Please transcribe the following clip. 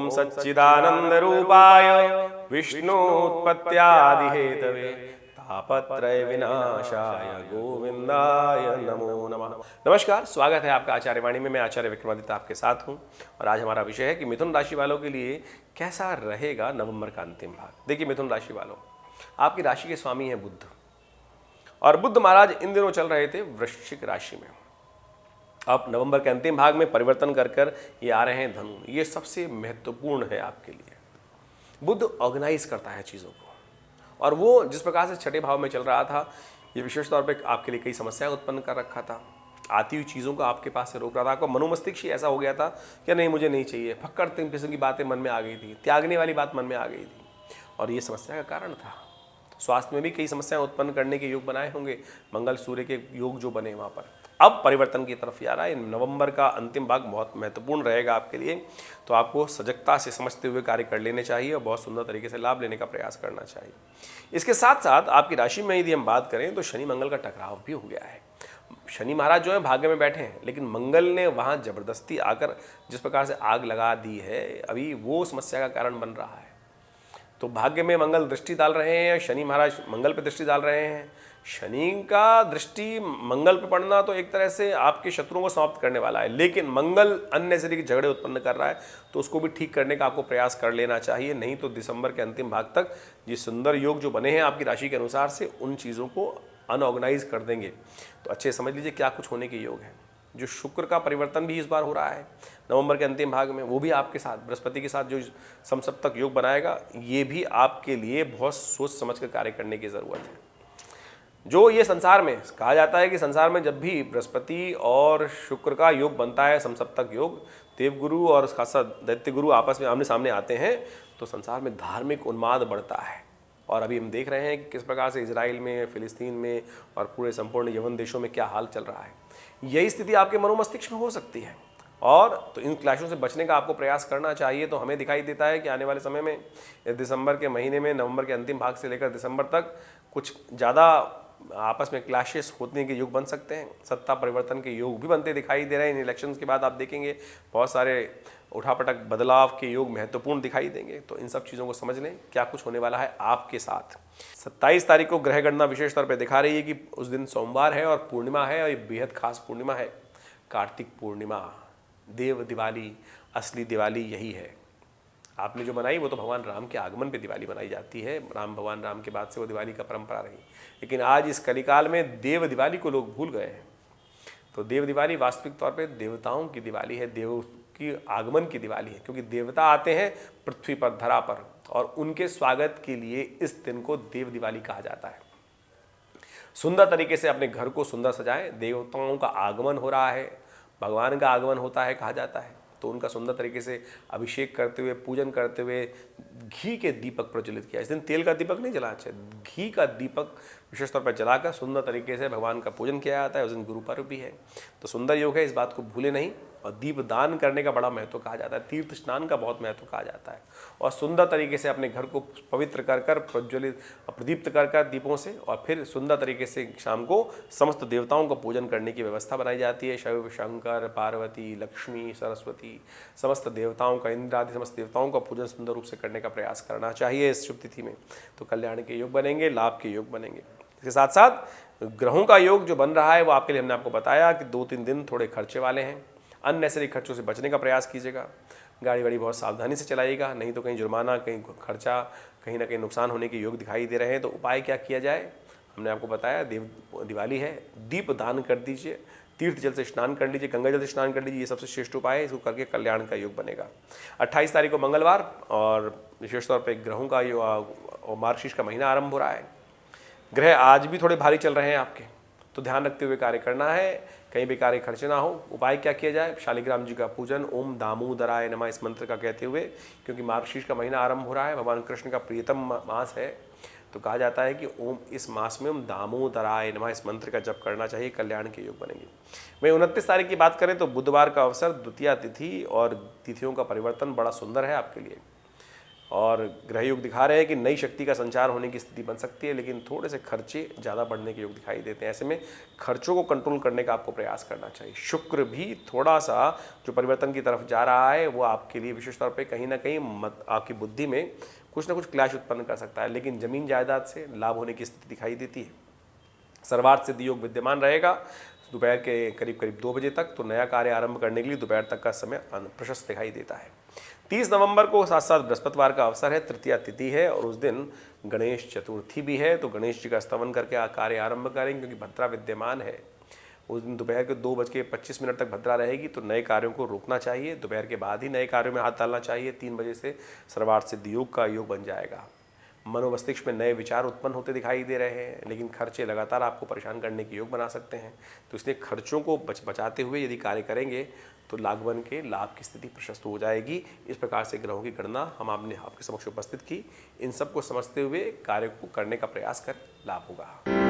ओम सच्चिदानंद रूपाय विष्णुत्पत्त्यादिहेतवे तापत्रय विनाशाय गोविंदाय नमो नमः। नमस्कार, स्वागत है आपका आचार्य वाणी में। मैं आचार्य विक्रमादित्य आपके साथ हूं और आज हमारा विषय है कि मिथुन राशि वालों के लिए कैसा रहेगा नवंबर का अंतिम भाग। देखिए मिथुन राशि वालों, आपकी राशि के स्वामी हैं बुध, और बुध महाराज इन दिनों चल रहे थे वृश्चिक राशि में। अब नवंबर के अंतिम भाग में परिवर्तन कर कर ये आ रहे हैं धनु में। ये सबसे महत्वपूर्ण है आपके लिए। बुध ऑर्गेनाइज करता है चीज़ों को, और वो जिस प्रकार से छठे भाव में चल रहा था, ये विशेष तौर पे आपके लिए कई समस्याएं उत्पन्न कर रखा था। आती हुई चीज़ों को आपके पास से रोक रहा था। आपका मनोमस्तिष्क ही ऐसा हो गया था कि नहीं मुझे नहीं चाहिए, फक्कड़ तीन किस्म की बातें मन में आ गई थी, त्यागने वाली बात मन में आ गई थी, और ये समस्या का कारण था। स्वास्थ्य में भी कई समस्याएं उत्पन्न करने के योग बनाए होंगे, मंगल सूर्य के योग जो बने वहाँ पर। अब परिवर्तन की तरफ जा रहा है। नवंबर का अंतिम भाग बहुत महत्वपूर्ण रहेगा आपके लिए, तो आपको सजगता से समझते हुए कार्य कर लेने चाहिए और बहुत सुंदर तरीके से लाभ लेने का प्रयास करना चाहिए। इसके साथ साथ आपकी राशि में यदि हम बात करें तो शनि मंगल का टकराव भी हो गया है। शनि महाराज जो है भाग्य में बैठे हैं, लेकिन मंगल ने वहाँ जबरदस्ती आकर जिस प्रकार से आग लगा दी है, अभी वो समस्या का कारण बन रहा है। तो भाग्य में मंगल दृष्टि डाल रहे हैं, शनि महाराज मंगल पे दृष्टि डाल रहे हैं। शनि का दृष्टि मंगल पे पड़ना तो एक तरह से आपके शत्रुओं को समाप्त करने वाला है, लेकिन मंगल अननेसेसरी के झगड़े उत्पन्न कर रहा है, तो उसको भी ठीक करने का आपको प्रयास कर लेना चाहिए। नहीं तो दिसंबर के अंतिम भाग तक ये सुंदर योग जो बने हैं आपकी राशि के अनुसार से, उन चीज़ों को अनऑर्गेनाइज कर देंगे। तो अच्छे समझ लीजिए क्या कुछ होने के योग हैं। जो शुक्र का परिवर्तन भी इस बार हो रहा है नवंबर के अंतिम भाग में, वो भी आपके साथ बृहस्पति के साथ जो समसप्तक योग बनाएगा, ये भी आपके लिए बहुत सोच समझ कर कार्य करने की ज़रूरत है। जो ये संसार में कहा जाता है कि संसार में जब भी बृहस्पति और शुक्र का योग बनता है, समसप्तक योग, देवगुरु और खासा दैत्य गुरु आपस में आमने सामने आते हैं, तो संसार में धार्मिक उन्माद बढ़ता है। और अभी हम देख रहे हैं कि किस प्रकार से इजराइल में, फिलिस्तीन में और पूरे संपूर्ण यवन देशों में क्या हाल चल रहा है। यही स्थिति आपके मनोमस्तिष्क में हो सकती है, और तो इन क्लैशों से बचने का आपको प्रयास करना चाहिए। तो हमें दिखाई देता है कि आने वाले समय में दिसंबर के महीने में, नवंबर के अंतिम भाग से लेकर दिसंबर तक कुछ ज़्यादा आपस में क्लैशेस होने के योग बन सकते हैं। सत्ता परिवर्तन के योग भी बनते दिखाई दे रहे हैं। इन इलेक्शंस के बाद आप देखेंगे बहुत सारे उठापटक बदलाव के योग महत्वपूर्ण दिखाई देंगे। तो इन सब चीज़ों को समझ लें क्या कुछ होने वाला है आपके साथ। 27 तारीख को ग्रह गणना विशेष तौर पर दिखा रही है कि उस दिन सोमवार है और पूर्णिमा है, और ये बेहद खास पूर्णिमा है, कार्तिक पूर्णिमा। देव दिवाली, असली दिवाली यही है। आपने जो बनाई वो तो भगवान राम के आगमन पे दिवाली बनाई जाती है। भगवान राम के बाद से वो दिवाली का परंपरा रही, लेकिन आज इस कलिकाल में देव दिवाली को लोग भूल गए हैं। तो देव दिवाली वास्तविक तौर पे देवताओं की दिवाली है, देव की आगमन की दिवाली है, क्योंकि देवता आते हैं पृथ्वी पर, धरा पर, और उनके स्वागत के लिए इस दिन को देव दिवाली कहा जाता है। सुंदर तरीके से अपने घर को सुंदर सजाएं। देवताओं का आगमन हो रहा है, भगवान का आगमन होता है कहा जाता है, तो उनका सुंदर तरीके से अभिषेक करते हुए, पूजन करते हुए घी के दीपक प्रज्वलित किया। इस दिन तेल का दीपक नहीं जलाना चाहिए, घी का दीपक विशेष तौर पर जलाकर सुंदर तरीके से भगवान का पूजन किया जाता है। उस दिन गुरु पर्व भी है, तो सुंदर योग है, इस बात को भूले नहीं। और दीप दान करने का बड़ा महत्व कहा जाता है, तीर्थ स्नान का बहुत महत्व कहा जाता है, और सुंदर तरीके से अपने घर को पवित्र कर कर, प्रज्वलित प्रदीप्त कर कर दीपों से, और फिर सुंदर तरीके से शाम को समस्त देवताओं का पूजन करने की व्यवस्था बनाई जाती है। शिव, शंकर, पार्वती, लक्ष्मी, सरस्वती, समस्त देवताओं का, इंद्र आदि समस्त देवताओं का पूजन सुंदर रूप से करने का प्रयास करना चाहिए इस शुभ तिथि में। तो कल्याण के योग बनेंगे, लाभ के योग बनेंगे। इसके साथ साथ ग्रहों का योग जो बन रहा है वो आपके लिए हमने आपको बताया कि 2-3 दिन थोड़े खर्चे वाले हैं। अननेसेसरी खर्चों से बचने का प्रयास कीजिएगा। गाड़ी वाड़ी बहुत सावधानी से चलाइएगा, नहीं तो कहीं जुर्माना, कहीं खर्चा, कहीं ना कहीं नुकसान होने के योग दिखाई दे रहे हैं। तो उपाय क्या किया जाए, हमने आपको बताया। दिवाली है, दीप दान कर दीजिए, तीर्थ जल से स्नान कर लीजिए, गंगा जल से स्नान कर लीजिए, ये सबसे श्रेष्ठ उपाय है। इसको करके कल्याण का योग बनेगा। 28 तारीख को मंगलवार, और विशेष तौर पर ग्रहों का योग, मार्गशीर्ष का महीना आरंभ हो रहा है। ग्रह आज भी थोड़े भारी चल रहे हैं आपके, तो ध्यान रखते हुए कार्य करना है, कहीं भी कार्य खर्चे ना हो। उपाय क्या किया जाए, शालिग्राम जी का पूजन, ओम दामोदराय नमः इस मंत्र का कहते हुए, क्योंकि मार्गशीर्ष का महीना आरंभ हो रहा है, भगवान कृष्ण का प्रियतम मास है, तो कहा जाता है कि ओम इस मास में ओम दामोदराय नमः इस मंत्र का जप करना चाहिए, कल्याण के योग बनेंगे। वहीं 29 तारीख की बात करें तो बुधवार का अवसर, द्वितीया तिथि, और तिथियों का परिवर्तन बड़ा सुंदर है आपके लिए। और ग्रह योग दिखा रहे हैं कि नई शक्ति का संचार होने की स्थिति बन सकती है, लेकिन थोड़े से खर्चे ज़्यादा बढ़ने के योग दिखाई देते हैं। ऐसे में खर्चों को कंट्रोल करने का आपको प्रयास करना चाहिए। शुक्र भी थोड़ा सा जो परिवर्तन की तरफ जा रहा है वो आपके लिए विशेष तौर पे कहीं ना कहीं आपकी बुद्धि में कुछ ना कुछ क्लैश उत्पन्न कर सकता है, लेकिन जमीन जायदाद से लाभ होने की स्थिति दिखाई देती है। सर्वार्थ सिद्धि योग विद्यमान रहेगा दोपहर के करीब करीब 2 बजे तक। तो नया कार्य आरंभ करने के लिए दोपहर तक का समय प्रशस्त दिखाई देता है। 30 नवंबर को साथ साथ बृहस्पतिवार का अवसर है, तृतीया तिथि है और उस दिन गणेश चतुर्थी भी है। तो गणेश जी का स्तवन करके कार्य आरंभ करेंगे, क्योंकि भद्रा विद्यमान है। उस दिन दोपहर के 2:25 तक भद्रा रहेगी, तो नए कार्यों को रोकना चाहिए। दोपहर के बाद ही नए कार्यों में हाथ डालना चाहिए। 3 बजे से सर्वार्थ सिद्धि योग का योग बन जाएगा। मनोमस्तिष्क में नए विचार उत्पन्न होते दिखाई दे रहे हैं, लेकिन खर्चे लगातार आपको परेशान करने के योग बना सकते हैं। तो इसलिए खर्चों को बचाते हुए यदि कार्य करेंगे तो लाभवन के लाभ की स्थिति प्रशस्त हो जाएगी। इस प्रकार से ग्रहों की गणना हम आपने आपके समक्ष उपस्थित की। इन सब को समझते हुए कार्य को करने का प्रयास कर लाभ होगा।